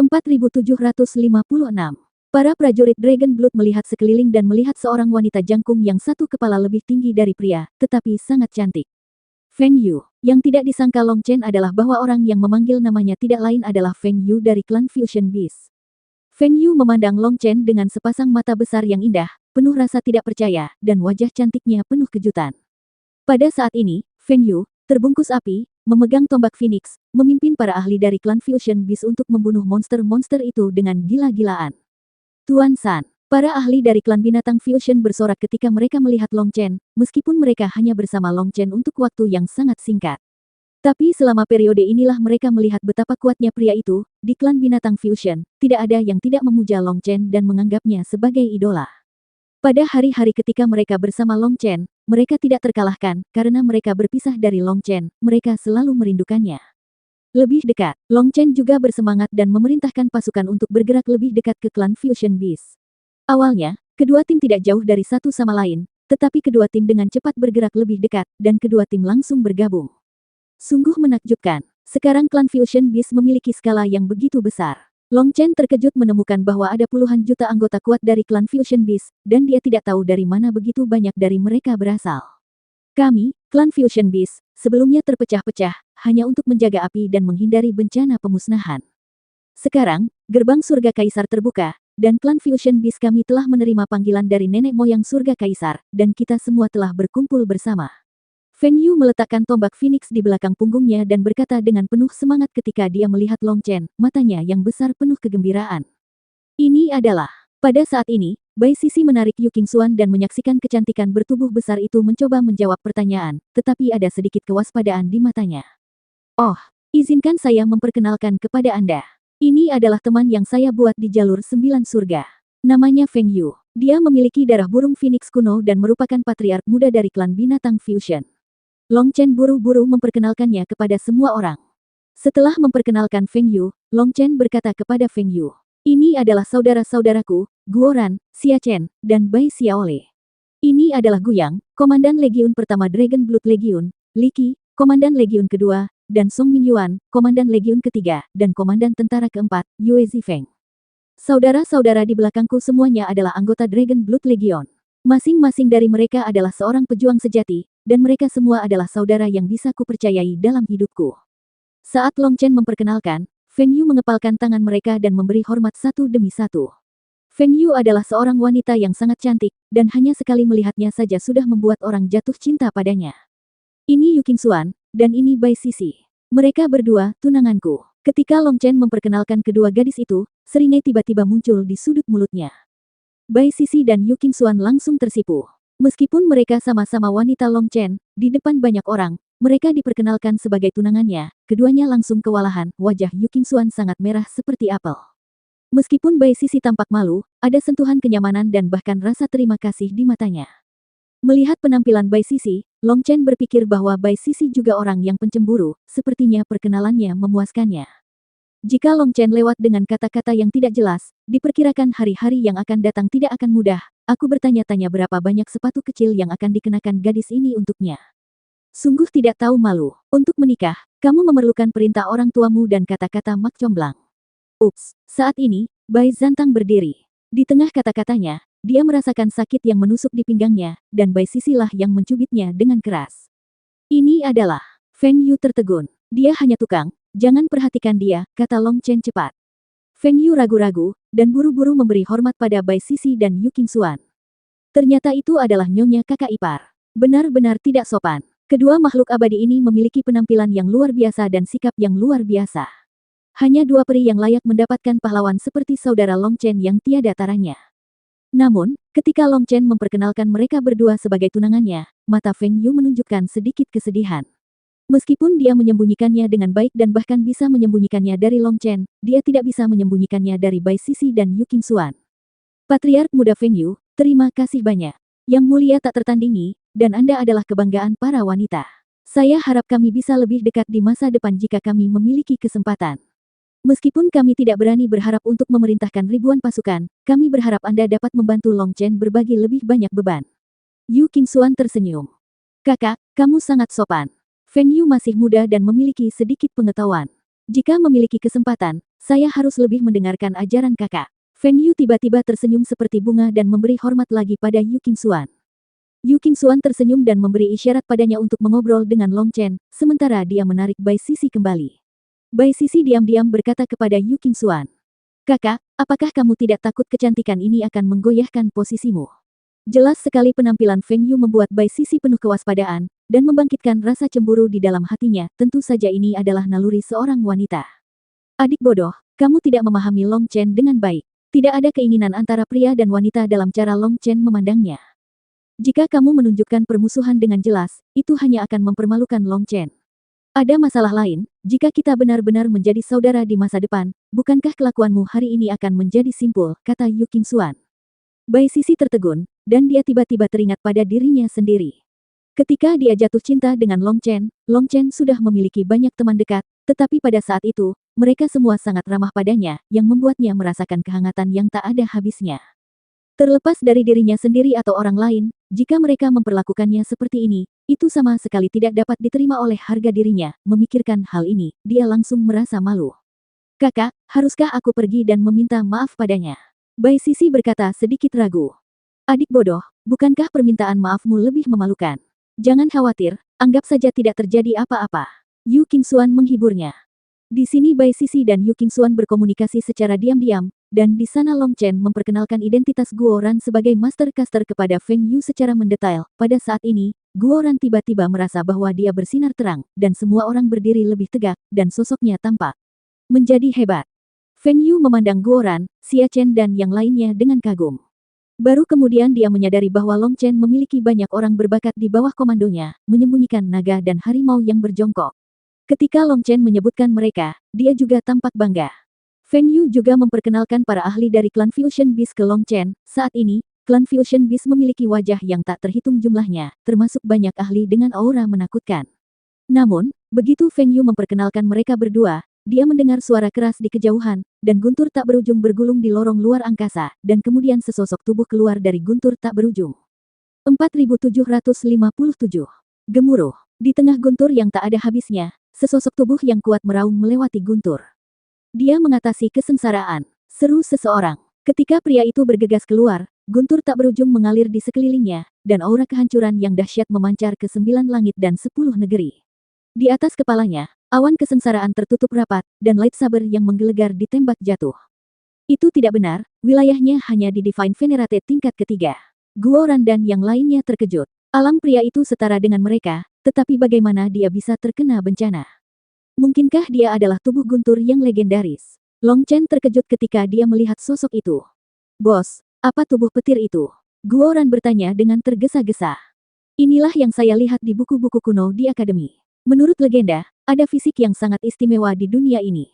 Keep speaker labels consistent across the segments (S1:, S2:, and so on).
S1: 4756. Para prajurit Dragon Blood melihat sekeliling dan melihat seorang wanita jangkung yang satu kepala lebih tinggi dari pria, tetapi sangat cantik. Feng Yu. Yang tidak disangka Long Chen adalah bahwa orang yang memanggil namanya tidak lain adalah Feng Yu dari klan Fusion Beast. Feng Yu memandang Long Chen dengan sepasang mata besar yang indah, penuh rasa tidak percaya, dan wajah cantiknya penuh kejutan. Pada saat ini, Feng Yu, terbungkus api, memegang tombak Phoenix, memimpin para ahli dari klan Fusion Beast untuk membunuh monster-monster itu dengan gila-gilaan. Tuan San, para ahli dari klan binatang Fusion bersorak ketika mereka melihat Long Chen, meskipun mereka hanya bersama Long Chen untuk waktu yang sangat singkat. Tapi selama periode inilah mereka melihat betapa kuatnya pria itu, di klan binatang Fusion, tidak ada yang tidak memuja Long Chen dan menganggapnya sebagai idola. Pada hari-hari ketika mereka bersama Long Chen, mereka tidak terkalahkan, karena mereka berpisah dari Long Chen, mereka selalu merindukannya. Lebih dekat, Long Chen juga bersemangat dan memerintahkan pasukan untuk bergerak lebih dekat ke klan Fusion Beast. Awalnya, kedua tim tidak jauh dari satu sama lain, tetapi kedua tim dengan cepat bergerak lebih dekat, dan kedua tim langsung bergabung. Sungguh menakjubkan, sekarang klan Fusion Beast memiliki skala yang begitu besar. Long Chen terkejut menemukan bahwa ada puluhan juta anggota kuat dari klan Fusion Beast, dan dia tidak tahu dari mana begitu banyak dari mereka berasal. Kami, klan Fusion Beast, sebelumnya terpecah-pecah, hanya untuk menjaga api dan menghindari bencana pemusnahan. Sekarang, gerbang surga kaisar terbuka, dan klan Fusion Beast kami telah menerima panggilan dari nenek moyang surga kaisar, dan kita semua telah berkumpul bersama. Feng Yu meletakkan tombak Phoenix di belakang punggungnya dan berkata dengan penuh semangat ketika dia melihat Long Chen, matanya yang besar penuh kegembiraan. Ini adalah. Pada saat ini, Bai Sisi menarik Yu Qingxuan dan menyaksikan kecantikan bertubuh besar itu mencoba menjawab pertanyaan, tetapi ada sedikit kewaspadaan di matanya. Oh, izinkan saya memperkenalkan kepada Anda. Ini adalah teman yang saya buat di jalur 9 surga. Namanya Feng Yu. Dia memiliki darah burung Phoenix kuno dan merupakan patriark muda dari klan binatang Fusion. Long Chen buru-buru memperkenalkannya kepada semua orang. Setelah memperkenalkan Feng Yu, Long Chen berkata kepada Feng Yu, "Ini adalah saudara-saudaraku, Guoran, Xia Chen, dan Bai Xiaole. Ini adalah Guyang, Komandan Legiun pertama Dragon Blood Legiun, Li Qi, Komandan Legiun kedua, dan Song Mingyuan, Komandan Legiun ketiga, dan Komandan Tentara keempat, Yue Zifeng. Saudara-saudara di belakangku semuanya adalah anggota Dragon Blood Legion. Masing-masing dari mereka adalah seorang pejuang sejati, dan mereka semua adalah saudara yang bisa kupercayai dalam hidupku." Saat Long Chen memperkenalkan, Feng Yu mengepalkan tangan mereka dan memberi hormat satu demi satu. Feng Yu adalah seorang wanita yang sangat cantik, dan hanya sekali melihatnya saja sudah membuat orang jatuh cinta padanya. Ini Yu Qingxuan, dan ini Bai Sisi. Mereka berdua, tunanganku. Ketika Long Chen memperkenalkan kedua gadis itu, seringai tiba-tiba muncul di sudut mulutnya. Bai Sisi dan Yu Qingxuan langsung tersipu. Meskipun mereka sama-sama wanita Long Chen, di depan banyak orang, mereka diperkenalkan sebagai tunangannya, keduanya langsung kewalahan, wajah Yu Qingxuan sangat merah seperti apel. Meskipun Bai Sisi tampak malu, ada sentuhan kenyamanan dan bahkan rasa terima kasih di matanya. Melihat penampilan Bai Sisi, Long Chen berpikir bahwa Bai Sisi juga orang yang pencemburu, sepertinya perkenalannya memuaskannya. Jika Long Chen lewat dengan kata-kata yang tidak jelas, diperkirakan hari-hari yang akan datang tidak akan mudah. Aku bertanya-tanya berapa banyak sepatu kecil yang akan dikenakan gadis ini untuknya. Sungguh tidak tahu malu. Untuk menikah, kamu memerlukan perintah orang tuamu dan kata-kata mak comblang. Ups, saat ini, Bai Zantang berdiri. Di tengah kata-katanya, dia merasakan sakit yang menusuk di pinggangnya, dan Bai Sisilah yang mencubitnya dengan keras. Ini adalah. Feng Yu tertegun. Dia hanya tukang. Jangan perhatikan dia, kata Long Chen cepat. Feng Yu ragu-ragu, dan buru-buru memberi hormat pada Bai Sisi dan Yu Qingxuan. Ternyata itu adalah nyonya kakak ipar. Benar-benar tidak sopan. Kedua makhluk abadi ini memiliki penampilan yang luar biasa dan sikap yang luar biasa. Hanya dua peri yang layak mendapatkan pahlawan seperti saudara Long Chen yang tiada taranya. Namun, ketika Long Chen memperkenalkan mereka berdua sebagai tunangannya, mata Feng Yu menunjukkan sedikit kesedihan. Meskipun dia menyembunyikannya dengan baik dan bahkan bisa menyembunyikannya dari Long Chen, dia tidak bisa menyembunyikannya dari Bai Sisi dan Yu Qingxuan. Patriark muda Feng Yu, terima kasih banyak. Yang mulia tak tertandingi, dan Anda adalah kebanggaan para wanita. Saya harap kami bisa lebih dekat di masa depan jika kami memiliki kesempatan. Meskipun kami tidak berani berharap untuk memerintahkan ribuan pasukan, kami berharap Anda dapat membantu Long Chen berbagi lebih banyak beban. Yu Qingxuan tersenyum. Kakak, kamu sangat sopan. Feng Yu masih muda dan memiliki sedikit pengetahuan. Jika memiliki kesempatan, saya harus lebih mendengarkan ajaran kakak. Feng Yu tiba-tiba tersenyum seperti bunga dan memberi hormat lagi pada Yu Qingxuan. Yu Qingxuan tersenyum dan memberi isyarat padanya untuk mengobrol dengan Long Chen, sementara dia menarik Bai Sisi kembali. Bai Sisi diam-diam berkata kepada Yu Qingxuan, "Kakak, apakah kamu tidak takut kecantikan ini akan menggoyahkan posisimu?" Jelas sekali penampilan Feng Yu membuat Bai Sisi penuh kewaspadaan, dan membangkitkan rasa cemburu di dalam hatinya. Tentu saja ini adalah naluri seorang wanita. Adik bodoh, kamu tidak memahami Long Chen dengan baik. Tidak ada keinginan antara pria dan wanita dalam cara Long Chen memandangnya. Jika kamu menunjukkan permusuhan dengan jelas, itu hanya akan mempermalukan Long Chen. Ada masalah lain, jika kita benar-benar menjadi saudara di masa depan, bukankah kelakuanmu hari ini akan menjadi simpul, kata Yu Qingxuan. Bai Sisi tertegun, dan dia tiba-tiba teringat pada dirinya sendiri. Ketika dia jatuh cinta dengan Long Chen sudah memiliki banyak teman dekat, tetapi pada saat itu, mereka semua sangat ramah padanya, yang membuatnya merasakan kehangatan yang tak ada habisnya. Terlepas dari dirinya sendiri atau orang lain, jika mereka memperlakukannya seperti ini, itu sama sekali tidak dapat diterima oleh harga dirinya. Memikirkan hal ini, dia langsung merasa malu. Kakak, haruskah aku pergi dan meminta maaf padanya? Bai Sisi berkata sedikit ragu. Adik bodoh, bukankah permintaan maafmu lebih memalukan? Jangan khawatir, anggap saja tidak terjadi apa-apa. Yu Qingxuan menghiburnya. Di sini Bai Sisi dan Yu Qingxuan berkomunikasi secara diam-diam, dan di sana Long Chen memperkenalkan identitas Guoran sebagai Master Caster kepada Feng Yu secara mendetail. Pada saat ini, Guoran tiba-tiba merasa bahwa dia bersinar terang, dan semua orang berdiri lebih tegak, dan sosoknya tampak menjadi hebat. Feng Yu memandang Guoran, Xia Chen dan yang lainnya dengan kagum. Baru kemudian dia menyadari bahwa Long Chen memiliki banyak orang berbakat di bawah komandonya, menyembunyikan naga dan harimau yang berjongkok. Ketika Long Chen menyebutkan mereka, dia juga tampak bangga. Feng Yu juga memperkenalkan para ahli dari klan Fusion Beast ke Long Chen. Saat ini, klan Fusion Beast memiliki wajah yang tak terhitung jumlahnya, termasuk banyak ahli dengan aura menakutkan. Namun, begitu Feng Yu memperkenalkan mereka berdua, dia mendengar suara keras di kejauhan, dan guntur tak berujung bergulung di lorong luar angkasa, dan kemudian sesosok tubuh keluar dari guntur tak berujung. 4757. Gemuruh. Di tengah guntur yang tak ada habisnya, sesosok tubuh yang kuat meraung melewati guntur. Dia mengatasi kesengsaraan. Seru seseorang. Ketika pria itu bergegas keluar, guntur tak berujung mengalir di sekelilingnya, dan aura kehancuran yang dahsyat memancar ke 9 langit dan 10 negeri. Di atas kepalanya, awan kesengsaraan tertutup rapat, dan lightsaber yang menggelegar ditembak jatuh. Itu tidak benar, wilayahnya hanya di Divine Venerated tingkat ketiga. Guoran dan yang lainnya terkejut. Alam pria itu setara dengan mereka, tetapi bagaimana dia bisa terkena bencana? Mungkinkah dia adalah tubuh guntur yang legendaris? Long Chen terkejut ketika dia melihat sosok itu. Bos, apa tubuh petir itu? Guoran bertanya dengan tergesa-gesa. Inilah yang saya lihat di buku-buku kuno di akademi. Menurut legenda, ada fisik yang sangat istimewa di dunia ini.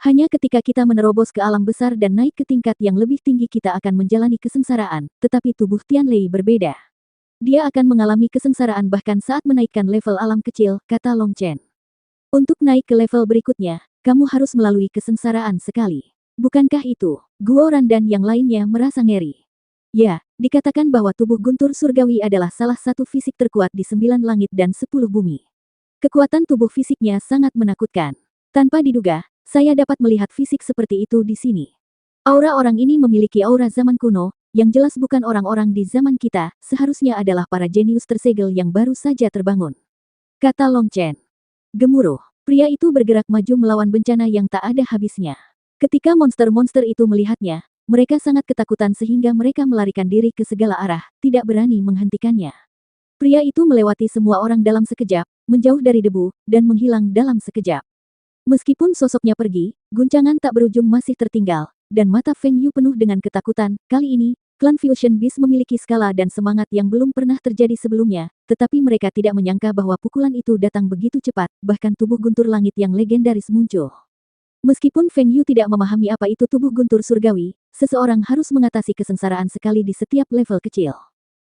S1: Hanya ketika kita menerobos ke alam besar dan naik ke tingkat yang lebih tinggi kita akan menjalani kesengsaraan, tetapi tubuh Tianlei berbeda. Dia akan mengalami kesengsaraan bahkan saat menaikkan level alam kecil, kata Long Chen. Untuk naik ke level berikutnya, kamu harus melalui kesengsaraan sekali. Bukankah itu? Guoran dan yang lainnya merasa ngeri. Ya, dikatakan bahwa tubuh guntur surgawi adalah salah satu fisik terkuat di 9 langit dan 10 bumi. Kekuatan tubuh fisiknya sangat menakutkan. Tanpa diduga, saya dapat melihat fisik seperti itu di sini. Aura orang ini memiliki aura zaman kuno, yang jelas bukan orang-orang di zaman kita, seharusnya adalah para jenius tersegel yang baru saja terbangun. Kata Long Chen. Gemuruh. Pria itu bergerak maju melawan bencana yang tak ada habisnya. Ketika monster-monster itu melihatnya, mereka sangat ketakutan sehingga mereka melarikan diri ke segala arah, tidak berani menghentikannya. Pria itu melewati semua orang dalam sekejap, menjauh dari debu, dan menghilang dalam sekejap. Meskipun sosoknya pergi, guncangan tak berujung masih tertinggal, dan mata Feng Yu penuh dengan ketakutan. Kali ini, klan Fusion Beast memiliki skala dan semangat yang belum pernah terjadi sebelumnya, tetapi mereka tidak menyangka bahwa pukulan itu datang begitu cepat, bahkan tubuh guntur langit yang legendaris muncul. Meskipun Feng Yu tidak memahami apa itu tubuh guntur surgawi, seseorang harus mengatasi kesengsaraan sekali di setiap level kecil.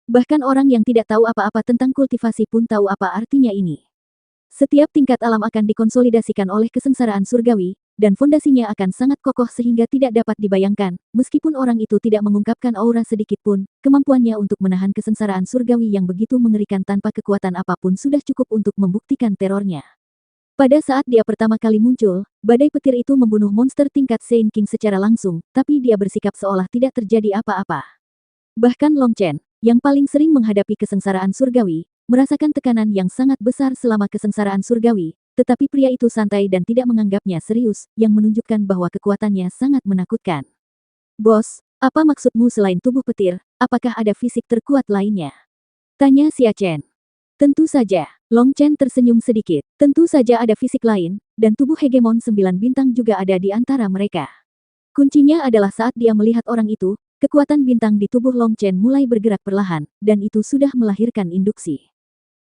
S1: Bahkan orang yang tidak tahu apa-apa tentang kultivasi pun tahu apa artinya ini. Setiap tingkat alam akan dikonsolidasikan oleh kesengsaraan surgawi, dan fondasinya akan sangat kokoh sehingga tidak dapat dibayangkan, meskipun orang itu tidak mengungkapkan aura sedikit pun, kemampuannya untuk menahan kesengsaraan surgawi yang begitu mengerikan tanpa kekuatan apapun sudah cukup untuk membuktikan terornya. Pada saat dia pertama kali muncul, Badai petir itu membunuh monster tingkat Saint King secara langsung, tapi dia bersikap seolah tidak terjadi apa-apa. Bahkan Long Chen, yang paling sering menghadapi kesengsaraan surgawi, merasakan tekanan yang sangat besar selama kesengsaraan surgawi, tetapi pria itu santai dan tidak menganggapnya serius, yang menunjukkan bahwa kekuatannya sangat menakutkan. Bos, apa maksudmu selain tubuh petir, apakah ada fisik terkuat lainnya? Tanya Xia Chen. Tentu saja, Long Chen tersenyum sedikit. Tentu saja ada fisik lain, dan tubuh hegemon 9 bintang juga ada di antara mereka. Kuncinya adalah saat dia melihat orang itu, kekuatan bintang di tubuh Long Chen mulai bergerak perlahan, dan itu sudah melahirkan induksi.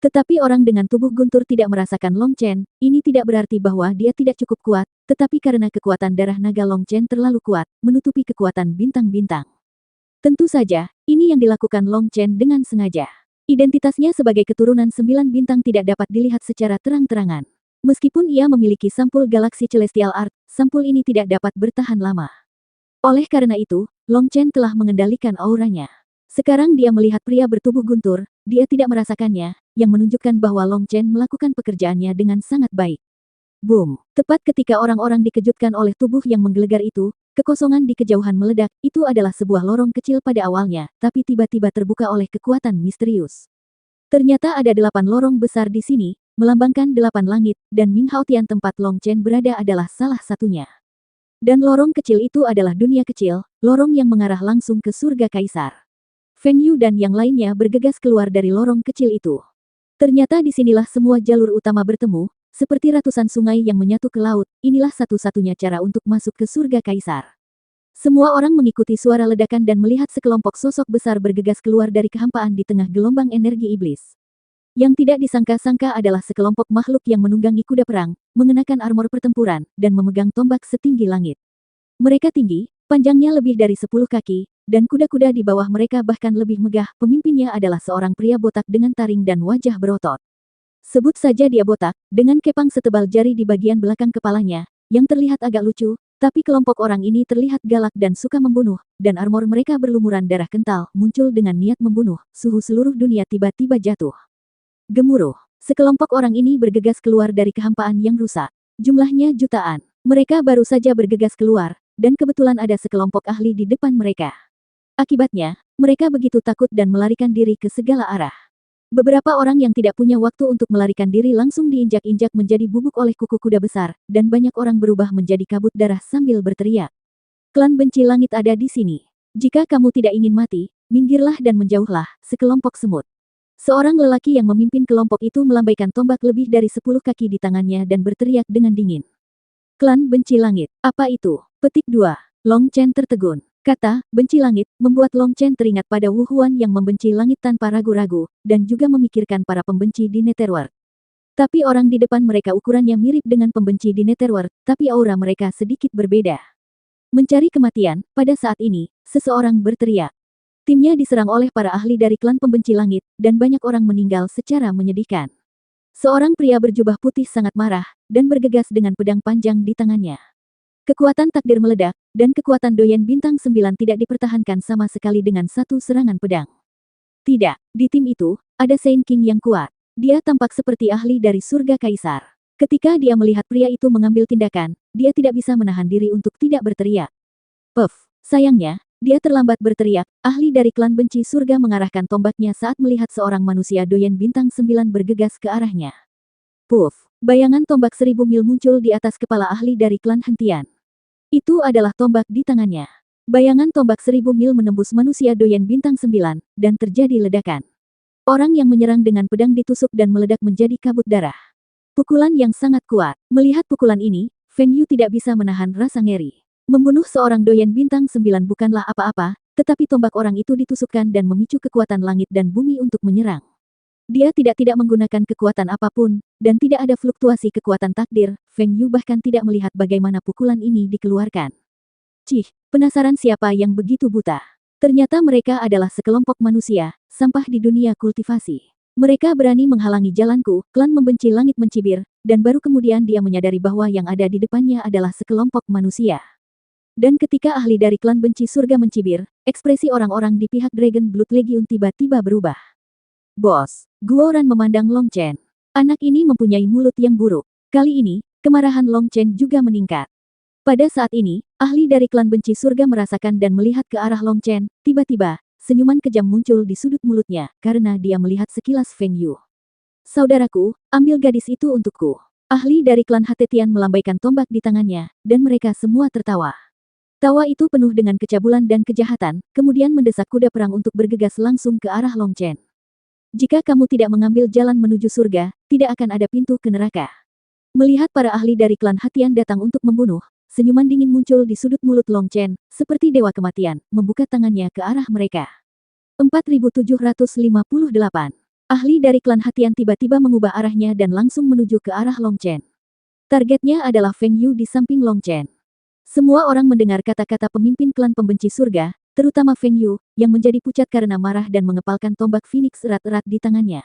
S1: Tetapi orang dengan tubuh guntur tidak merasakan Long Chen, ini tidak berarti bahwa dia tidak cukup kuat, tetapi karena kekuatan darah naga Long Chen terlalu kuat, menutupi kekuatan bintang-bintang. Tentu saja, ini yang dilakukan Long Chen dengan sengaja. Identitasnya sebagai keturunan 9 bintang tidak dapat dilihat secara terang-terangan. Meskipun ia memiliki sampul galaksi Celestial Art, sampul ini tidak dapat bertahan lama. Oleh karena itu, Long Chen telah mengendalikan auranya. Sekarang dia melihat pria bertubuh guntur, dia tidak merasakannya, yang menunjukkan bahwa Long Chen melakukan pekerjaannya dengan sangat baik. Boom! Tepat ketika orang-orang dikejutkan oleh tubuh yang menggelegar itu, kekosongan di kejauhan meledak. Itu adalah sebuah lorong kecil pada awalnya, tapi tiba-tiba terbuka oleh kekuatan misterius. Ternyata ada 8 lorong besar di sini, melambangkan 8 langit, dan Ming Hao Tian tempat Long Chen berada adalah salah satunya. Dan lorong kecil itu adalah dunia kecil, lorong yang mengarah langsung ke surga kaisar. Feng Yu dan yang lainnya bergegas keluar dari lorong kecil itu. Ternyata disinilah semua jalur utama bertemu, seperti ratusan sungai yang menyatu ke laut, inilah satu-satunya cara untuk masuk ke surga kaisar. Semua orang mengikuti suara ledakan dan melihat sekelompok sosok besar bergegas keluar dari kehampaan di tengah gelombang energi iblis. Yang tidak disangka-sangka adalah sekelompok makhluk yang menunggangi kuda perang, mengenakan armor pertempuran, dan memegang tombak setinggi langit. Mereka tinggi, panjangnya lebih dari 10 kaki, dan kuda-kuda di bawah mereka bahkan lebih megah. Pemimpinnya adalah seorang pria botak dengan taring dan wajah berotot. Sebut saja dia botak, dengan kepang setebal jari di bagian belakang kepalanya, yang terlihat agak lucu, tapi kelompok orang ini terlihat galak dan suka membunuh, dan armor mereka berlumuran darah kental, muncul dengan niat membunuh. Suhu seluruh dunia tiba-tiba jatuh. Gemuruh. Sekelompok orang ini bergegas keluar dari kehampaan yang rusak. Jumlahnya jutaan. Mereka baru saja bergegas keluar, dan kebetulan ada sekelompok ahli di depan mereka. Akibatnya, mereka begitu takut dan melarikan diri ke segala arah. Beberapa orang yang tidak punya waktu untuk melarikan diri langsung diinjak-injak menjadi bubuk oleh kuku kuda besar, dan banyak orang berubah menjadi kabut darah sambil berteriak. Klan benci langit ada di sini. Jika kamu tidak ingin mati, minggirlah dan menjauhlah, sekelompok semut. Seorang lelaki yang memimpin kelompok itu melambaikan tombak lebih dari 10 kaki di tangannya dan berteriak dengan dingin. Klan benci langit, apa itu? Petik 2. Long Chen tertegun. Kata, benci langit, membuat Long Chen teringat pada Wu Huan yang membenci langit tanpa ragu-ragu, dan juga memikirkan para pembenci di Netherworld. Tapi orang di depan mereka ukurannya mirip dengan pembenci di Netherworld, tapi aura mereka sedikit berbeda. Mencari kematian, pada saat ini, seseorang berteriak. Timnya diserang oleh para ahli dari klan pembenci langit, dan banyak orang meninggal secara menyedihkan. Seorang pria berjubah putih sangat marah, dan bergegas dengan pedang panjang di tangannya. Kekuatan takdir meledak, dan kekuatan doyen bintang 9 tidak dipertahankan sama sekali dengan satu serangan pedang. Tidak, di tim itu, ada Saint King yang kuat. Dia tampak seperti ahli dari surga kaisar. Ketika dia melihat pria itu mengambil tindakan, dia tidak bisa menahan diri untuk tidak berteriak. Puff, sayangnya, dia terlambat berteriak. Ahli dari klan benci surga mengarahkan tombaknya saat melihat seorang manusia doyen bintang 9 bergegas ke arahnya. Puff, bayangan tombak 1000 mil muncul di atas kepala ahli dari klan hentian. Itu adalah tombak di tangannya. Bayangan tombak 1000 mil menembus manusia doyen bintang 9, dan terjadi ledakan. Orang yang menyerang dengan pedang ditusuk dan meledak menjadi kabut darah. Pukulan yang sangat kuat. Melihat pukulan ini, Feng Yu tidak bisa menahan rasa ngeri. Membunuh seorang doyen bintang 9 bukanlah apa-apa, tetapi tombak orang itu ditusukkan dan memicu kekuatan langit dan bumi untuk menyerang. Dia tidak menggunakan kekuatan apapun, dan tidak ada fluktuasi kekuatan takdir. Feng Yu bahkan tidak melihat bagaimana pukulan ini dikeluarkan. Cih, penasaran siapa yang begitu buta? Ternyata mereka adalah sekelompok manusia, sampah di dunia kultivasi. Mereka berani menghalangi jalanku, klan membenci langit mencibir, dan baru kemudian dia menyadari bahwa yang ada di depannya adalah sekelompok manusia. Dan ketika ahli dari klan benci surga mencibir, ekspresi orang-orang di pihak Dragon Blood Legion tiba-tiba berubah. Bos, Guoran memandang Long Chen. Anak ini mempunyai mulut yang buruk. Kali ini, kemarahan Long Chen juga meningkat. Pada saat ini, ahli dari klan benci surga merasakan dan melihat ke arah Long Chen. Tiba-tiba, senyuman kejam muncul di sudut mulutnya karena dia melihat sekilas Feng Yu. Saudaraku, ambil gadis itu untukku. Ahli dari klan Hatetian melambaikan tombak di tangannya, dan mereka semua tertawa. Tawa itu penuh dengan kecabulan dan kejahatan, kemudian mendesak kuda perang untuk bergegas langsung ke arah Long Chen. Jika kamu tidak mengambil jalan menuju surga, tidak akan ada pintu ke neraka. Melihat para ahli dari klan Hatian datang untuk membunuh, senyuman dingin muncul di sudut mulut Long Chen, seperti dewa kematian, membuka tangannya ke arah mereka. 4758. Ahli dari klan Hatian tiba-tiba mengubah arahnya dan langsung menuju ke arah Long Chen. Targetnya adalah Feng Yu di samping Long Chen. Semua orang mendengar kata-kata pemimpin klan pembenci surga, terutama Feng Yu, yang menjadi pucat karena marah dan mengepalkan tombak Phoenix erat-erat di tangannya.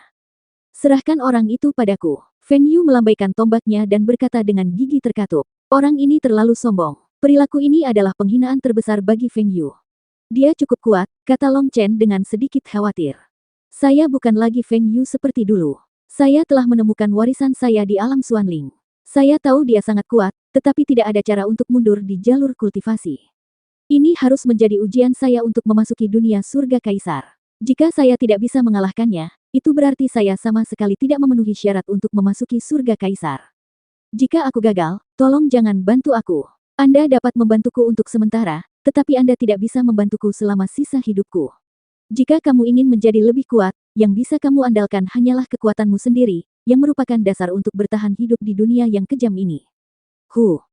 S1: Serahkan orang itu padaku. Feng Yu melambaikan tombaknya dan berkata dengan gigi terkatup. Orang ini terlalu sombong. Perilaku ini adalah penghinaan terbesar bagi Feng Yu. Dia cukup kuat, kata Long Chen dengan sedikit khawatir. Saya bukan lagi Feng Yu seperti dulu. Saya telah menemukan warisan saya di alam Xuanling. Saya tahu dia sangat kuat, tetapi tidak ada cara untuk mundur di jalur kultivasi. Ini harus menjadi ujian saya untuk memasuki dunia surga kaisar. Jika saya tidak bisa mengalahkannya, itu berarti saya sama sekali tidak memenuhi syarat untuk memasuki surga kaisar. Jika aku gagal, tolong jangan bantu aku. Anda dapat membantuku untuk sementara, tetapi Anda tidak bisa membantuku selama sisa hidupku. Jika kamu ingin menjadi lebih kuat, yang bisa kamu andalkan hanyalah kekuatanmu sendiri, yang merupakan dasar untuk bertahan hidup di dunia yang kejam ini.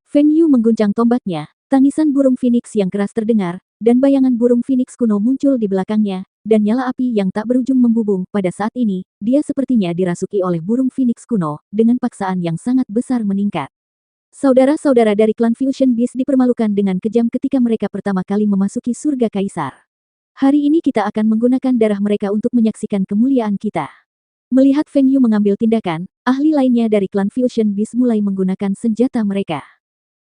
S1: Feng Yu mengguncang tombaknya, tangisan burung Phoenix yang keras terdengar, dan bayangan burung Phoenix kuno muncul di belakangnya, dan nyala api yang tak berujung membubung. Pada saat ini, dia sepertinya dirasuki oleh burung Phoenix kuno, dengan paksaan yang sangat besar meningkat. Saudara-saudara dari klan Fusion Beast dipermalukan dengan kejam ketika mereka pertama kali memasuki surga kaisar. Hari ini kita akan menggunakan darah mereka untuk menyaksikan kemuliaan kita. Melihat Feng Yu mengambil tindakan, ahli lainnya dari klan Fusion Beast mulai menggunakan senjata mereka.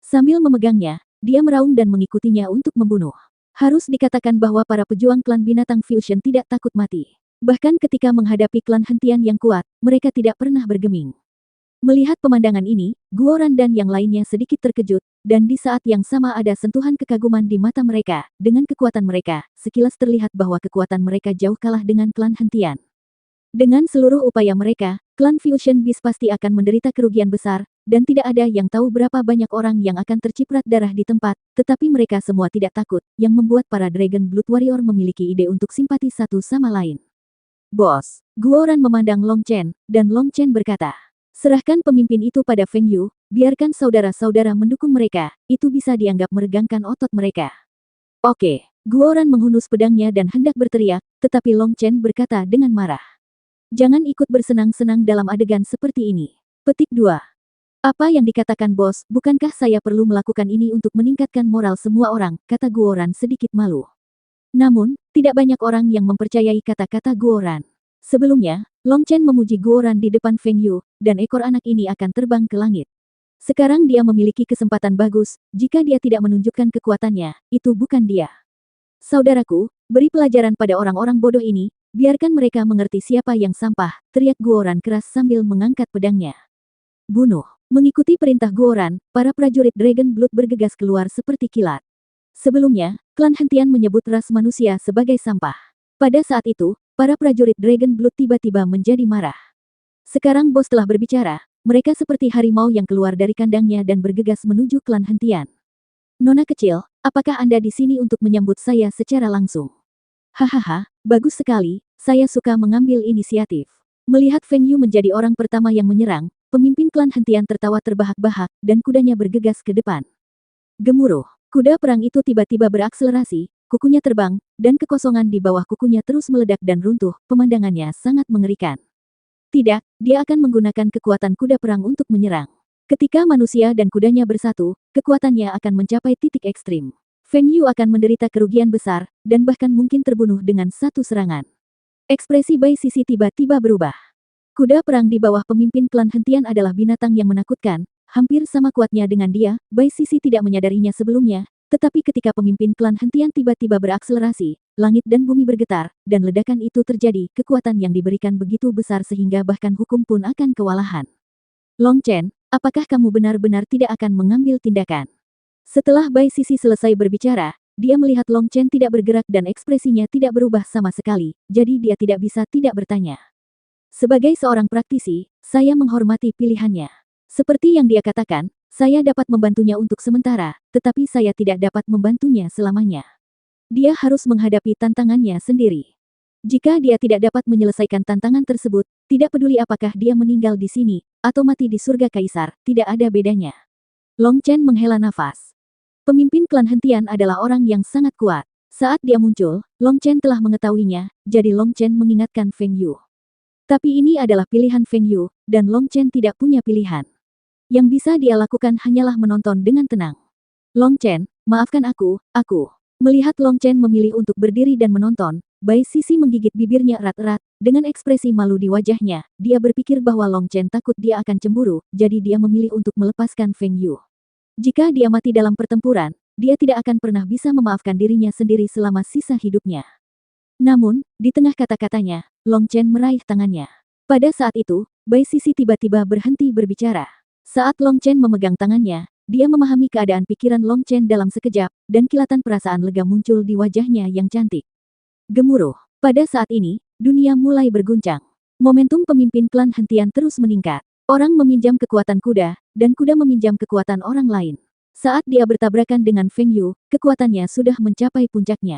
S1: Sambil memegangnya, dia meraung dan mengikutinya untuk membunuh. Harus dikatakan bahwa para pejuang klan binatang Fusion tidak takut mati. Bahkan ketika menghadapi klan hentian yang kuat, mereka tidak pernah bergeming. Melihat pemandangan ini, Guoran dan yang lainnya sedikit terkejut, dan di saat yang sama ada sentuhan kekaguman di mata mereka. Dengan kekuatan mereka, sekilas terlihat bahwa kekuatan mereka jauh kalah dengan klan hentian. Dengan seluruh upaya mereka, klan Fusion Beast pasti akan menderita kerugian besar, dan tidak ada yang tahu berapa banyak orang yang akan terciprat darah di tempat, tetapi mereka semua tidak takut, yang membuat para Dragon Blood Warrior memiliki ide untuk simpati satu sama lain. Bos, Guoran memandang Long Chen, dan Long Chen berkata, serahkan pemimpin itu pada Feng Yu, biarkan saudara-saudara mendukung mereka, itu bisa dianggap meregangkan otot mereka. Oke, Guoran menghunus pedangnya dan hendak berteriak, tetapi Long Chen berkata dengan marah. Jangan ikut bersenang-senang dalam adegan seperti ini. Petik 2. Apa yang dikatakan bos, bukankah saya perlu melakukan ini untuk meningkatkan moral semua orang, kata Guoran sedikit malu. Namun, tidak banyak orang yang mempercayai kata-kata Guoran. Sebelumnya, Long Chen memuji Guoran di depan Feng Yu, dan ekor anak ini akan terbang ke langit. Sekarang dia memiliki kesempatan bagus, jika dia tidak menunjukkan kekuatannya, itu bukan dia. Saudaraku, beri pelajaran pada orang-orang bodoh ini, biarkan mereka mengerti siapa yang sampah, teriak Guoran keras sambil mengangkat pedangnya. Bunuh. Mengikuti perintah Guoran, para prajurit Dragon Blood bergegas keluar seperti kilat. Sebelumnya, klan hentian menyebut ras manusia sebagai sampah. Pada saat itu, para prajurit Dragon Blood tiba-tiba menjadi marah. Sekarang bos telah berbicara, mereka seperti harimau yang keluar dari kandangnya dan bergegas menuju klan hentian. Nona kecil, apakah Anda di sini untuk menyambut saya secara langsung? Hahaha, bagus sekali, saya suka mengambil inisiatif. Melihat Feng Yu menjadi orang pertama yang menyerang, pemimpin klan hentian tertawa terbahak-bahak, dan kudanya bergegas ke depan. Gemuruh, kuda perang itu tiba-tiba berakselerasi, kukunya terbang, dan kekosongan di bawah kukunya terus meledak dan runtuh, pemandangannya sangat mengerikan. Tidak, dia akan menggunakan kekuatan kuda perang untuk menyerang. Ketika manusia dan kudanya bersatu, kekuatannya akan mencapai titik ekstrim. Feng Yu akan menderita kerugian besar, dan bahkan mungkin terbunuh dengan satu serangan. Ekspresi Bai Sisi tiba-tiba berubah. Kuda perang di bawah pemimpin klan hentian adalah binatang yang menakutkan, hampir sama kuatnya dengan dia. Bai Sisi tidak menyadarinya sebelumnya, tetapi ketika pemimpin klan hentian tiba-tiba berakselerasi, langit dan bumi bergetar, dan ledakan itu terjadi, kekuatan yang diberikan begitu besar sehingga bahkan hukum pun akan kewalahan. Long Chen, apakah kamu benar-benar tidak akan mengambil tindakan? Setelah Bai Sisi selesai berbicara, dia melihat Long Chen tidak bergerak dan ekspresinya tidak berubah sama sekali, jadi dia tidak bisa tidak bertanya. Sebagai seorang praktisi, saya menghormati pilihannya. Seperti yang dia katakan, saya dapat membantunya untuk sementara, tetapi saya tidak dapat membantunya selamanya. Dia harus menghadapi tantangannya sendiri. Jika dia tidak dapat menyelesaikan tantangan tersebut, tidak peduli apakah dia meninggal di sini, atau mati di surga kaisar, tidak ada bedanya. Long Chen menghela nafas. Pemimpin klan hentian adalah orang yang sangat kuat. Saat dia muncul, Long Chen telah mengetahuinya, jadi Long Chen mengingatkan Feng Yu. Tapi ini adalah pilihan Feng Yu, dan Long Chen tidak punya pilihan. Yang bisa dia lakukan hanyalah menonton dengan tenang. Long Chen, maafkan aku. Melihat Long Chen memilih untuk berdiri dan menonton, Bai Sisi menggigit bibirnya erat-erat, dengan ekspresi malu di wajahnya, dia berpikir bahwa Long Chen takut dia akan cemburu, jadi dia memilih untuk melepaskan Feng Yu. Jika dia mati dalam pertempuran, dia tidak akan pernah bisa memaafkan dirinya sendiri selama sisa hidupnya. Namun, di tengah kata-katanya, Long Chen meraih tangannya. Pada saat itu, Bai Sisi tiba-tiba berhenti berbicara. Saat Long Chen memegang tangannya, dia memahami keadaan pikiran Long Chen dalam sekejap, dan kilatan perasaan lega muncul di wajahnya yang cantik. Gemuruh. Pada saat ini, dunia mulai berguncang. Momentum pemimpin klan hentian terus meningkat. Orang meminjam kekuatan kuda, dan kuda meminjam kekuatan orang lain. Saat dia bertabrakan dengan Feng Yu, kekuatannya sudah mencapai puncaknya.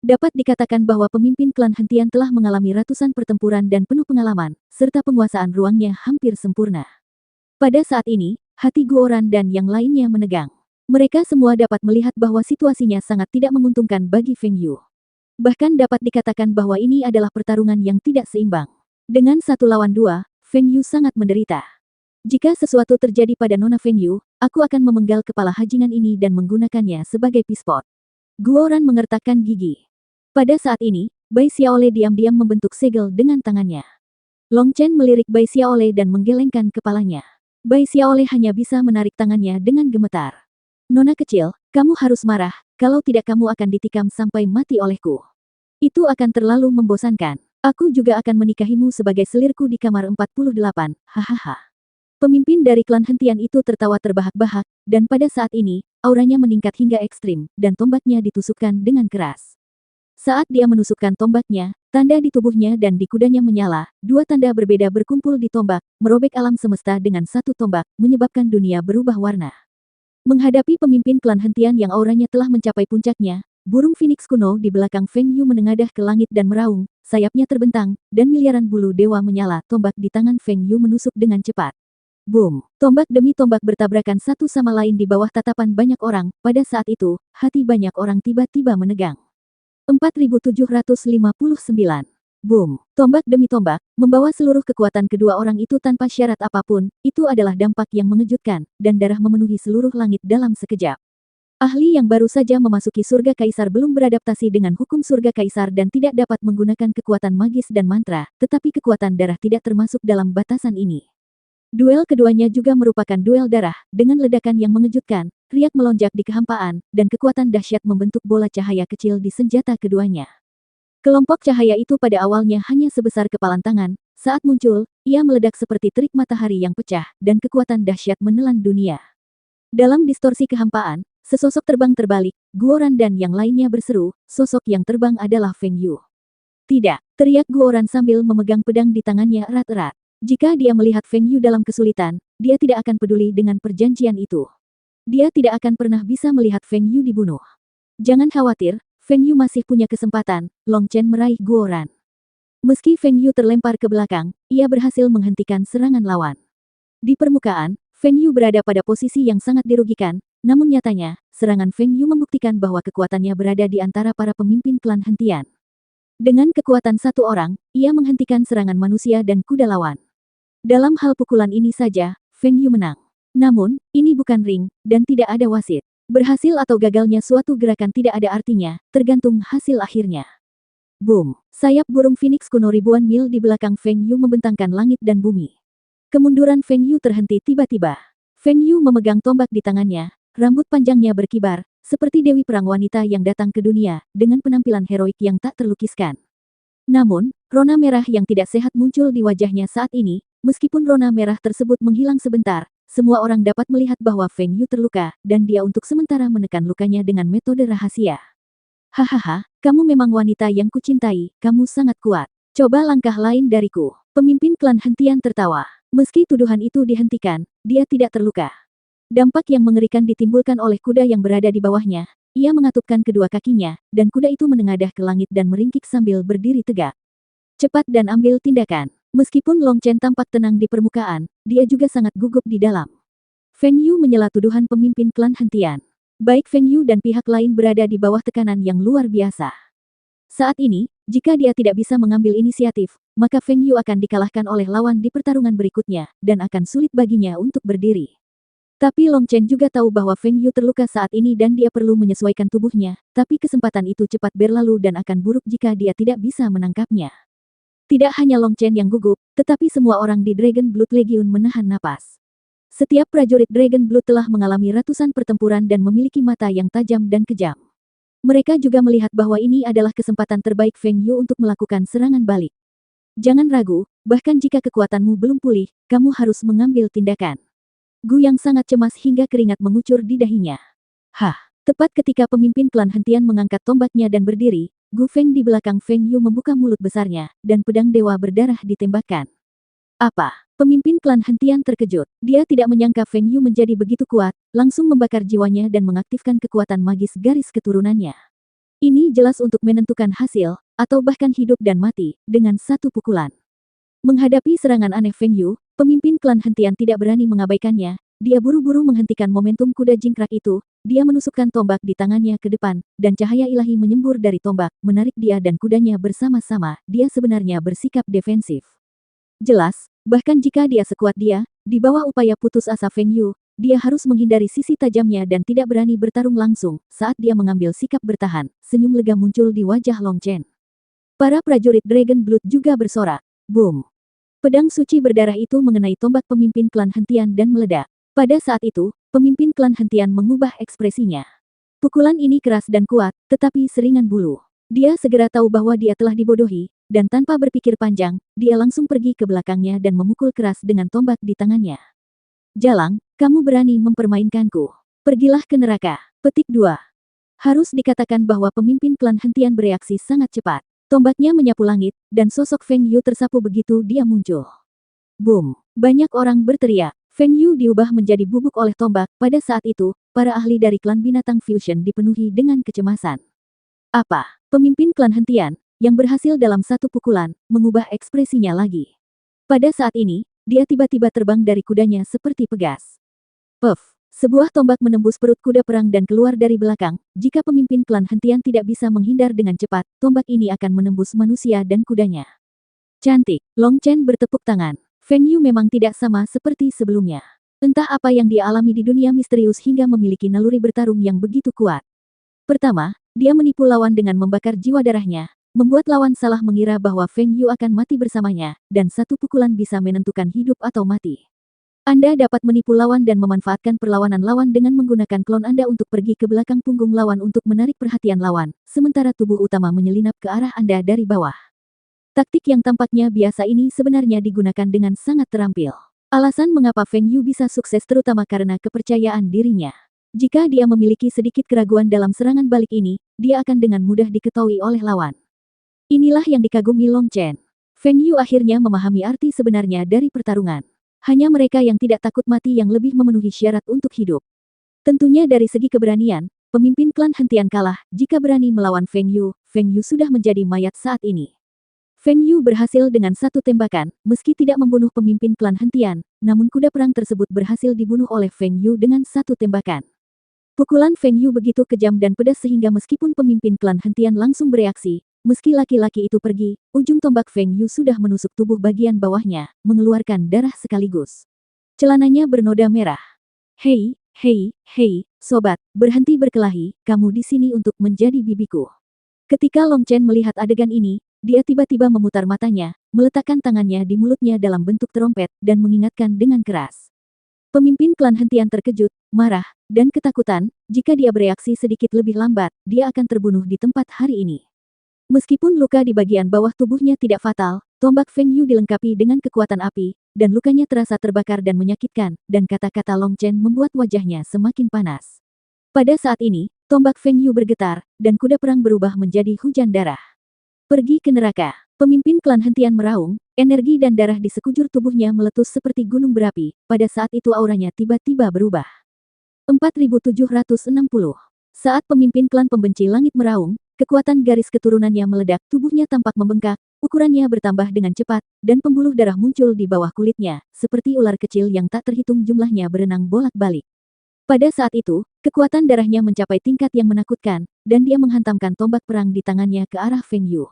S1: Dapat dikatakan bahwa pemimpin klan hentian telah mengalami ratusan pertempuran dan penuh pengalaman, serta penguasaan ruangnya hampir sempurna. Pada saat ini, hati Guoran dan yang lainnya menegang. Mereka semua dapat melihat bahwa situasinya sangat tidak menguntungkan bagi Feng Yu. Bahkan dapat dikatakan bahwa ini adalah pertarungan yang tidak seimbang. Dengan 1 lawan 2, Feng Yu sangat menderita. Jika sesuatu terjadi pada Nona Feng Yu, aku akan memenggal kepala hajingan ini dan menggunakannya sebagai pispot. Guoran mengertakkan gigi. Pada saat ini, Bai Xiaole diam-diam membentuk segel dengan tangannya. Long Chen melirik Bai Xiaole dan menggelengkan kepalanya. Bai Xiaole hanya bisa menarik tangannya dengan gemetar. Nona kecil, kamu harus marah, kalau tidak kamu akan ditikam sampai mati olehku. Itu akan terlalu membosankan. Aku juga akan menikahimu sebagai selirku di kamar 48, hahaha. Pemimpin dari klan hentian itu tertawa terbahak-bahak, dan pada saat ini, auranya meningkat hingga ekstrim, dan tombaknya ditusukkan dengan keras. Saat dia menusukkan tombaknya, tanda di tubuhnya dan di kudanya menyala, 2 tanda berbeda berkumpul di tombak, merobek alam semesta dengan 1 tombak, menyebabkan dunia berubah warna. Menghadapi pemimpin klan hentian yang auranya telah mencapai puncaknya, burung phoenix kuno di belakang Feng Yu menengadah ke langit dan meraung, sayapnya terbentang, dan miliaran bulu dewa menyala, tombak di tangan Feng Yu menusuk dengan cepat. Boom! Tombak demi tombak bertabrakan satu sama lain di bawah tatapan banyak orang, pada saat itu, hati banyak orang tiba-tiba menegang. 4759. Boom. Tombak demi tombak, membawa seluruh kekuatan kedua orang itu tanpa syarat apapun, itu adalah dampak yang mengejutkan, dan darah memenuhi seluruh langit dalam sekejap. Ahli yang baru saja memasuki surga kaisar belum beradaptasi dengan hukum surga kaisar dan tidak dapat menggunakan kekuatan magis dan mantra, tetapi kekuatan darah tidak termasuk dalam batasan ini. Duel keduanya juga merupakan duel darah, dengan ledakan yang mengejutkan, riak melonjak di kehampaan, dan kekuatan dahsyat membentuk bola cahaya kecil di senjata keduanya. Kelompok cahaya itu pada awalnya hanya sebesar kepalan tangan, saat muncul, ia meledak seperti terik matahari yang pecah, dan kekuatan dahsyat menelan dunia. Dalam distorsi kehampaan, sesosok terbang terbalik, Guoran dan yang lainnya berseru, sosok yang terbang adalah Feng Yu. Tidak, teriak Guoran sambil memegang pedang di tangannya erat-erat. Jika dia melihat Feng Yu dalam kesulitan, dia tidak akan peduli dengan perjanjian itu. Dia tidak akan pernah bisa melihat Feng Yu dibunuh. Jangan khawatir, Feng Yu masih punya kesempatan, Long Chen meraih Guoran. Meski Feng Yu terlempar ke belakang, ia berhasil menghentikan serangan lawan. Di permukaan, Feng Yu berada pada posisi yang sangat dirugikan, namun nyatanya, serangan Feng Yu membuktikan bahwa kekuatannya berada di antara para pemimpin klan hentian. Dengan kekuatan 1 orang, ia menghentikan serangan manusia dan kuda lawan. Dalam hal pukulan ini saja, Feng Yu menang. Namun, ini bukan ring, dan tidak ada wasit. Berhasil atau gagalnya suatu gerakan tidak ada artinya, tergantung hasil akhirnya. Boom! Sayap burung phoenix kuno ribuan mil di belakang Feng Yu membentangkan langit dan bumi. Kemunduran Feng Yu terhenti tiba-tiba. Feng Yu memegang tombak di tangannya, rambut panjangnya berkibar, seperti dewi perang wanita yang datang ke dunia, dengan penampilan heroik yang tak terlukiskan. Namun, rona merah yang tidak sehat muncul di wajahnya saat ini, meskipun rona merah tersebut menghilang sebentar, semua orang dapat melihat bahwa Feng Yu terluka, dan dia untuk sementara menekan lukanya dengan metode rahasia. Hahaha, kamu memang wanita yang kucintai, kamu sangat kuat. Coba langkah lain dariku. Pemimpin klan hentian tertawa. Meski tuduhan itu dihentikan, dia tidak terluka. Dampak yang mengerikan ditimbulkan oleh kuda yang berada di bawahnya. Ia mengatupkan kedua kakinya, dan kuda itu menengadah ke langit dan meringkik sambil berdiri tegak. Cepat dan ambil tindakan. Meskipun Long Chen tampak tenang di permukaan, dia juga sangat gugup di dalam. Feng Yu menyela tuduhan pemimpin klan hentian. Baik Feng Yu dan pihak lain berada di bawah tekanan yang luar biasa. Saat ini, jika dia tidak bisa mengambil inisiatif, maka Feng Yu akan dikalahkan oleh lawan di pertarungan berikutnya, dan akan sulit baginya untuk berdiri. Tapi Long Chen juga tahu bahwa Feng Yu terluka saat ini dan dia perlu menyesuaikan tubuhnya, tapi kesempatan itu cepat berlalu dan akan buruk jika dia tidak bisa menangkapnya. Tidak hanya Long Chen yang gugup, tetapi semua orang di Dragon Blood Legion menahan napas. Setiap prajurit Dragon Blood telah mengalami ratusan pertempuran dan memiliki mata yang tajam dan kejam. Mereka juga melihat bahwa ini adalah kesempatan terbaik Feng Yu untuk melakukan serangan balik. Jangan ragu, bahkan jika kekuatanmu belum pulih, kamu harus mengambil tindakan. Gu yang sangat cemas hingga keringat mengucur di dahinya. Tepat ketika pemimpin klan hentian mengangkat tombaknya dan berdiri, Gu Feng di belakang Feng Yu membuka mulut besarnya, dan pedang dewa berdarah ditembakkan. Apa? Pemimpin klan hentian terkejut. Dia tidak menyangka Feng Yu menjadi begitu kuat, langsung membakar jiwanya dan mengaktifkan kekuatan magis garis keturunannya. Ini jelas untuk menentukan hasil, atau bahkan hidup dan mati, dengan satu pukulan. Menghadapi serangan aneh Feng Yu, pemimpin klan hentian tidak berani mengabaikannya. Dia buru-buru menghentikan momentum kuda jingkrak itu. Dia menusukkan tombak di tangannya ke depan, dan cahaya ilahi menyembur dari tombak, menarik dia dan kudanya bersama-sama. Dia sebenarnya bersikap defensif. Jelas, bahkan jika dia sekuat dia, di bawah upaya putus asa Feng Yu, dia harus menghindari sisi tajamnya dan tidak berani bertarung langsung. Saat dia mengambil sikap bertahan, senyum lega muncul di wajah Long Chen. Para prajurit Dragon Blood juga bersorak. Boom! Pedang suci berdarah itu mengenai tombak pemimpin klan hentian dan meledak. Pada saat itu, pemimpin klan hentian mengubah ekspresinya. Pukulan ini keras dan kuat, tetapi seringan bulu. Dia segera tahu bahwa dia telah dibodohi, dan tanpa berpikir panjang, dia langsung pergi ke belakangnya dan memukul keras dengan tombak di tangannya. Jalang, kamu berani mempermainkanku. Pergilah ke neraka. Petik 2. Harus dikatakan bahwa pemimpin klan hentian bereaksi sangat cepat. Tombaknya menyapu langit, dan sosok Feng Yu tersapu begitu dia muncul. Boom! Banyak orang berteriak. Feng Yu diubah menjadi bubuk oleh tombak. Pada saat itu, para ahli dari klan binatang fusion dipenuhi dengan kecemasan. Apa? Pemimpin klan hentian, yang berhasil dalam satu pukulan, mengubah ekspresinya lagi. Pada saat ini, dia tiba-tiba terbang dari kudanya seperti pegas. Puff! Sebuah tombak menembus perut kuda perang dan keluar dari belakang. Jika pemimpin klan hentian tidak bisa menghindar dengan cepat, tombak ini akan menembus manusia dan kudanya. Cantik! Long Chen bertepuk tangan. Feng Yu memang tidak sama seperti sebelumnya. Entah apa yang dia alami di dunia misterius hingga memiliki naluri bertarung yang begitu kuat. Pertama, dia menipu lawan dengan membakar jiwa darahnya, membuat lawan salah mengira bahwa Feng Yu akan mati bersamanya, dan satu pukulan bisa menentukan hidup atau mati. Anda dapat menipu lawan dan memanfaatkan perlawanan lawan dengan menggunakan klon Anda untuk pergi ke belakang punggung lawan untuk menarik perhatian lawan, sementara tubuh utama menyelinap ke arah Anda dari bawah. Taktik yang tampaknya biasa ini sebenarnya digunakan dengan sangat terampil. Alasan mengapa Feng Yu bisa sukses terutama karena kepercayaan dirinya. Jika dia memiliki sedikit keraguan dalam serangan balik ini, dia akan dengan mudah diketahui oleh lawan. Inilah yang dikagumi Long Chen. Feng Yu akhirnya memahami arti sebenarnya dari pertarungan. Hanya mereka yang tidak takut mati yang lebih memenuhi syarat untuk hidup. Tentunya dari segi keberanian, pemimpin klan hentian kalah. Jika berani melawan Feng Yu sudah menjadi mayat saat ini. Feng Yu berhasil dengan satu tembakan, meski tidak membunuh pemimpin klan hentian, namun kuda perang tersebut berhasil dibunuh oleh Feng Yu dengan satu tembakan. Pukulan Feng Yu begitu kejam dan pedas sehingga meskipun pemimpin klan hentian langsung bereaksi, meski laki-laki itu pergi, ujung tombak Feng Yu sudah menusuk tubuh bagian bawahnya, mengeluarkan darah sekaligus. Celananya bernoda merah. Hei, sobat, berhenti berkelahi, kamu di sini untuk menjadi bibiku. Ketika Long Chen melihat adegan ini, dia tiba-tiba memutar matanya, meletakkan tangannya di mulutnya dalam bentuk terompet, dan mengingatkan dengan keras. Pemimpin klan hentian terkejut, marah, dan ketakutan. Jika dia bereaksi sedikit lebih lambat, dia akan terbunuh di tempat hari ini. Meskipun luka di bagian bawah tubuhnya tidak fatal, tombak Feng Yu dilengkapi dengan kekuatan api, dan lukanya terasa terbakar dan menyakitkan, dan kata-kata Long Chen membuat wajahnya semakin panas. Pada saat ini, tombak Feng Yu bergetar, dan kuda perang berubah menjadi hujan darah. Pergi ke neraka. Pemimpin klan hentian meraung, energi dan darah di sekujur tubuhnya meletus seperti gunung berapi, pada saat itu auranya tiba-tiba berubah. 4760. Saat pemimpin klan pembenci langit meraung, kekuatan garis keturunannya meledak, tubuhnya tampak membengkak, ukurannya bertambah dengan cepat, dan pembuluh darah muncul di bawah kulitnya, seperti ular kecil yang tak terhitung jumlahnya berenang bolak-balik. Pada saat itu, kekuatan darahnya mencapai tingkat yang menakutkan, dan dia menghantamkan tombak perang di tangannya ke arah Feng Yu.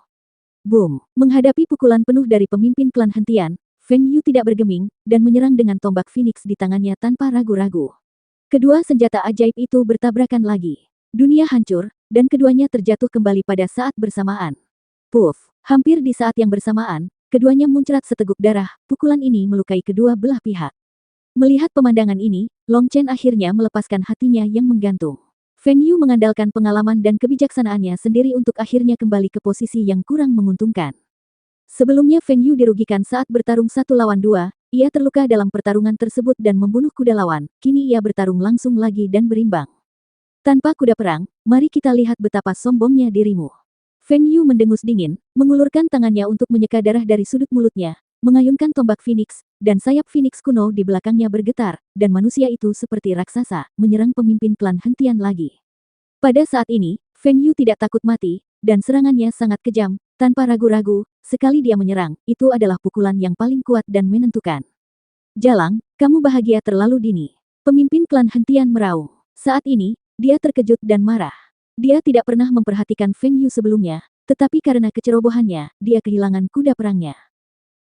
S1: Boom! Menghadapi pukulan penuh dari pemimpin klan hentian, Feng Yu tidak bergeming, dan menyerang dengan tombak Phoenix di tangannya tanpa ragu-ragu. Kedua senjata ajaib itu bertabrakan lagi. Dunia hancur, dan keduanya terjatuh kembali pada saat bersamaan. Puff! Hampir di saat yang bersamaan, keduanya muncrat seteguk darah, pukulan ini melukai kedua belah pihak. Melihat pemandangan ini, Long Chen akhirnya melepaskan hatinya yang menggantung. Feng Yu mengandalkan pengalaman dan kebijaksanaannya sendiri untuk akhirnya kembali ke posisi yang kurang menguntungkan. Sebelumnya Feng Yu dirugikan saat bertarung 1 lawan 2, ia terluka dalam pertarungan tersebut dan membunuh kuda lawan, kini ia bertarung langsung lagi dan berimbang. Tanpa kuda perang, mari kita lihat betapa sombongnya dirimu. Feng Yu mendengus dingin, mengulurkan tangannya untuk menyeka darah dari sudut mulutnya, mengayunkan tombak Phoenix, dan sayap Phoenix kuno di belakangnya bergetar, dan manusia itu seperti raksasa, menyerang pemimpin klan hentian lagi. Pada saat ini, Feng Yu tidak takut mati, dan serangannya sangat kejam, tanpa ragu-ragu, sekali dia menyerang, itu adalah pukulan yang paling kuat dan menentukan. Jalang, kamu bahagia terlalu dini. Pemimpin klan hentian meraung. Saat ini, dia terkejut dan marah. Dia tidak pernah memperhatikan Feng Yu sebelumnya, tetapi karena kecerobohannya, dia kehilangan kuda perangnya.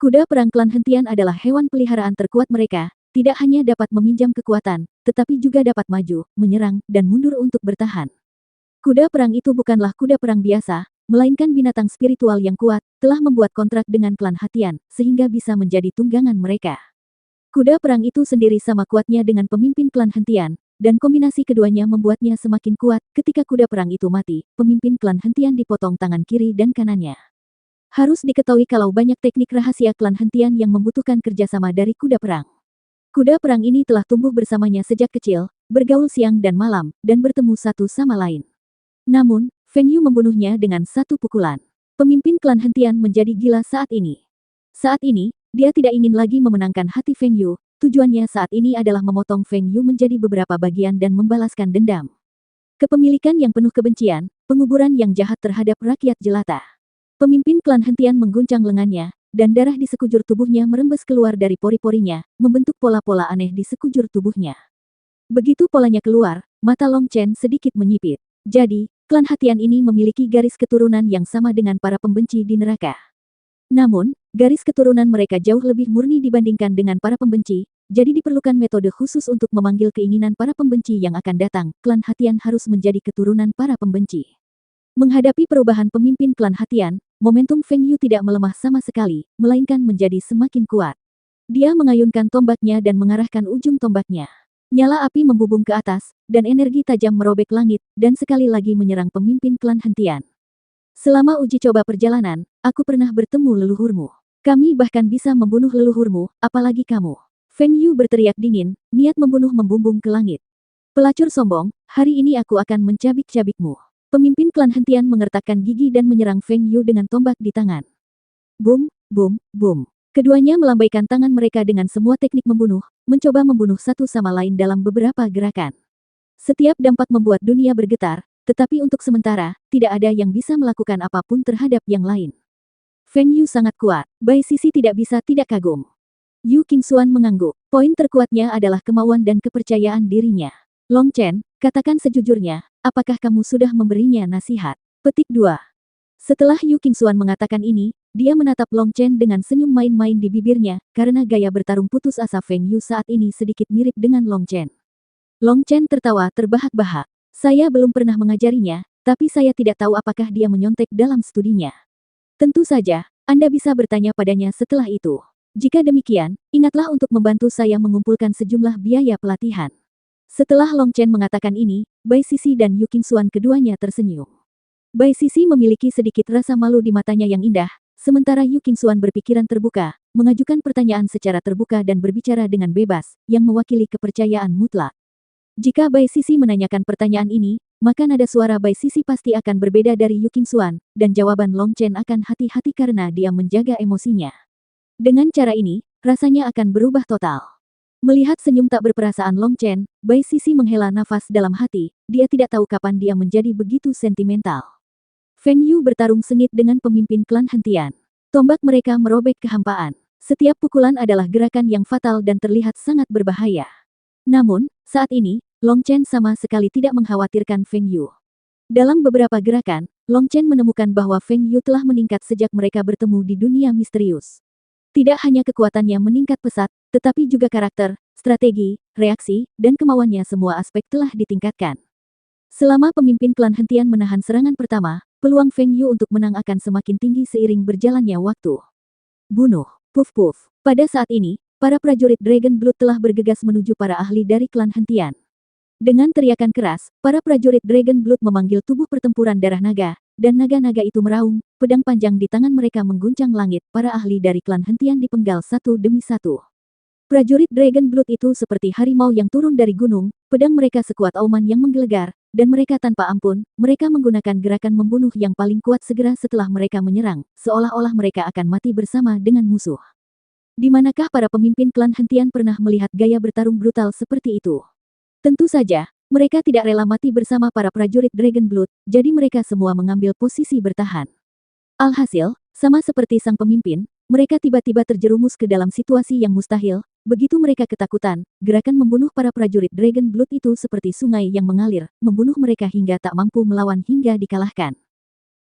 S1: Kuda perang klan hentian adalah hewan peliharaan terkuat mereka, tidak hanya dapat meminjam kekuatan, tetapi juga dapat maju, menyerang, dan mundur untuk bertahan. Kuda perang itu bukanlah kuda perang biasa, melainkan binatang spiritual yang kuat, telah membuat kontrak dengan klan hentian, sehingga bisa menjadi tunggangan mereka. Kuda perang itu sendiri sama kuatnya dengan pemimpin klan hentian, dan kombinasi keduanya membuatnya semakin kuat. Ketika kuda perang itu mati, pemimpin klan hentian dipotong tangan kiri dan kanannya. Harus diketahui kalau banyak teknik rahasia klan hentian yang membutuhkan kerjasama dari kuda perang. Kuda perang ini telah tumbuh bersamanya sejak kecil, bergaul siang dan malam, dan bertemu satu sama lain. Namun, Feng Yu membunuhnya dengan satu pukulan. Pemimpin klan hentian menjadi gila saat ini. Saat ini, dia tidak ingin lagi memenangkan hati Feng Yu, tujuannya saat ini adalah memotong Feng Yu menjadi beberapa bagian dan membalaskan dendam. Kepemilikan yang penuh kebencian, penguburan yang jahat terhadap rakyat jelata. Pemimpin klan hentian mengguncang lengannya, dan darah di sekujur tubuhnya merembes keluar dari pori-porinya, membentuk pola-pola aneh di sekujur tubuhnya. Begitu polanya keluar, mata Long Chen sedikit menyipit. Jadi, klan hentian ini memiliki garis keturunan yang sama dengan para pembenci di neraka. Namun, garis keturunan mereka jauh lebih murni dibandingkan dengan para pembenci, jadi diperlukan metode khusus untuk memanggil keinginan para pembenci yang akan datang. Klan hentian harus menjadi keturunan para pembenci. Menghadapi perubahan pemimpin klan hentian, momentum Feng Yu tidak melemah sama sekali, melainkan menjadi semakin kuat. Dia mengayunkan tombaknya dan mengarahkan ujung tombaknya. Nyala api membubung ke atas, dan energi tajam merobek langit, dan sekali lagi menyerang pemimpin klan hentian. Selama uji coba perjalanan, aku pernah bertemu leluhurmu. Kami bahkan bisa membunuh leluhurmu, apalagi kamu. Feng Yu berteriak dingin, niat membunuh membumbung ke langit. Pelacur sombong, hari ini aku akan mencabik-cabikmu. Pemimpin klan hentian mengertakkan gigi dan menyerang Feng Yu dengan tombak di tangan. Boom, boom, boom. Keduanya melambaikan tangan mereka dengan semua teknik membunuh, mencoba membunuh satu sama lain dalam beberapa gerakan. Setiap dampak membuat dunia bergetar, tetapi untuk sementara, tidak ada yang bisa melakukan apapun terhadap yang lain. Feng Yu sangat kuat, Bai Sisi tidak bisa tidak kagum. Yu Qingxuan mengangguk, poin terkuatnya adalah kemauan dan kepercayaan dirinya. Long Chen, katakan sejujurnya, apakah kamu sudah memberinya nasihat? Petik 2. Setelah Yu Qingxuan mengatakan ini, dia menatap Long Chen dengan senyum main-main di bibirnya, karena gaya bertarung putus asa Feng Yu saat ini sedikit mirip dengan Long Chen. Long Chen tertawa terbahak-bahak. Saya belum pernah mengajarinya, tapi saya tidak tahu apakah dia menyontek dalam studinya. Tentu saja, Anda bisa bertanya padanya setelah itu. Jika demikian, ingatlah untuk membantu saya mengumpulkan sejumlah biaya pelatihan. Setelah Long Chen mengatakan ini, Bai Sisi dan Yu Qingxuan keduanya tersenyum. Bai Sisi memiliki sedikit rasa malu di matanya yang indah, sementara Yu Qingxuan berpikiran terbuka, mengajukan pertanyaan secara terbuka dan berbicara dengan bebas, yang mewakili kepercayaan mutlak. Jika Bai Sisi menanyakan pertanyaan ini, maka nada suara Bai Sisi pasti akan berbeda dari Yu Qingxuan, dan jawaban Long Chen akan hati-hati karena dia menjaga emosinya. Dengan cara ini, rasanya akan berubah total. Melihat senyum tak berperasaan Long Chen, Bai Sisi menghela nafas dalam hati, dia tidak tahu kapan dia menjadi begitu sentimental. Feng Yu bertarung sengit dengan pemimpin klan hentian. Tombak mereka merobek kehampaan. Setiap pukulan adalah gerakan yang fatal dan terlihat sangat berbahaya. Namun, saat ini, Long Chen sama sekali tidak mengkhawatirkan Feng Yu. Dalam beberapa gerakan, Long Chen menemukan bahwa Feng Yu telah meningkat sejak mereka bertemu di dunia misterius. Tidak hanya kekuatannya meningkat pesat, tetapi juga karakter, strategi, reaksi, dan kemauannya semua aspek telah ditingkatkan. Selama pemimpin klan hentian menahan serangan pertama, peluang Feng Yu untuk menang akan semakin tinggi seiring berjalannya waktu. Bunuh. Puf-puf. Pada saat ini, para prajurit Dragon Blood telah bergegas menuju para ahli dari klan hentian. Dengan teriakan keras, para prajurit Dragon Blood memanggil tubuh pertempuran darah naga, dan naga-naga itu meraung, pedang panjang di tangan mereka mengguncang langit, para ahli dari klan hentian dipenggal satu demi satu. Prajurit Dragon Blood itu seperti harimau yang turun dari gunung, pedang mereka sekuat auman yang menggelegar, dan mereka tanpa ampun, mereka menggunakan gerakan membunuh yang paling kuat segera setelah mereka menyerang, seolah-olah mereka akan mati bersama dengan musuh. Di manakah para pemimpin klan hentian pernah melihat gaya bertarung brutal seperti itu? Tentu saja, mereka tidak rela mati bersama para prajurit Dragon Blood, jadi mereka semua mengambil posisi bertahan. Alhasil, sama seperti sang pemimpin, mereka tiba-tiba terjerumus ke dalam situasi yang mustahil. Begitu mereka ketakutan, gerakan membunuh para prajurit Dragon Blood itu seperti sungai yang mengalir, membunuh mereka hingga tak mampu melawan hingga dikalahkan.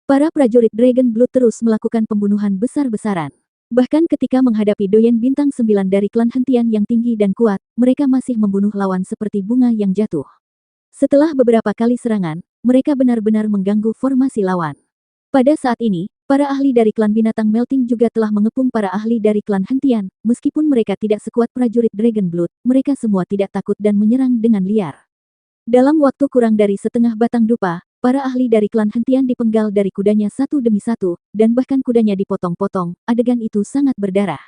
S1: Para prajurit Dragon Blood terus melakukan pembunuhan besar-besaran. Bahkan ketika menghadapi doyen bintang 9 dari klan hentian yang tinggi dan kuat, mereka masih membunuh lawan seperti bunga yang jatuh. Setelah beberapa kali serangan, mereka benar-benar mengganggu formasi lawan. Pada saat ini, para ahli dari klan binatang Melting juga telah mengepung para ahli dari klan hentian. Meskipun mereka tidak sekuat prajurit Dragon Blood, mereka semua tidak takut dan menyerang dengan liar. Dalam waktu kurang dari setengah batang dupa, para ahli dari klan hentian dipenggal dari kudanya satu demi satu, dan bahkan kudanya dipotong-potong. Adegan itu sangat berdarah.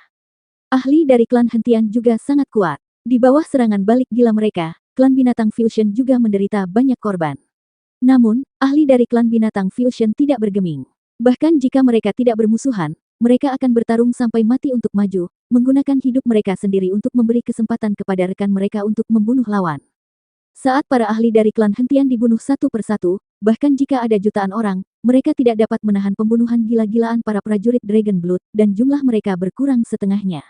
S1: Ahli dari klan hentian juga sangat kuat. Di bawah serangan balik gila mereka, klan binatang Fusion juga menderita banyak korban. Namun, ahli dari klan binatang Fusion tidak bergeming. Bahkan jika mereka tidak bermusuhan, mereka akan bertarung sampai mati untuk maju, menggunakan hidup mereka sendiri untuk memberi kesempatan kepada rekan mereka untuk membunuh lawan. Saat para ahli dari klan hentian dibunuh satu persatu, bahkan jika ada jutaan orang, mereka tidak dapat menahan pembunuhan gila-gilaan para prajurit Dragon Blood, dan jumlah mereka berkurang setengahnya.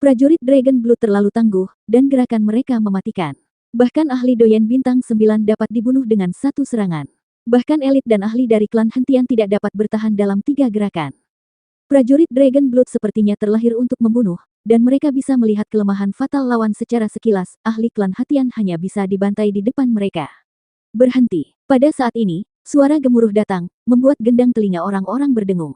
S1: Prajurit Dragon Blood terlalu tangguh, dan gerakan mereka mematikan. Bahkan ahli doyen bintang 9 dapat dibunuh dengan satu serangan. Bahkan elit dan ahli dari klan hentian tidak dapat bertahan dalam 3 gerakan. Prajurit Dragon Blood sepertinya terlahir untuk membunuh, dan mereka bisa melihat kelemahan fatal lawan secara sekilas. Ahli klan hentian hanya bisa dibantai di depan mereka. Berhenti. Pada saat ini, suara gemuruh datang, membuat gendang telinga orang-orang berdengung.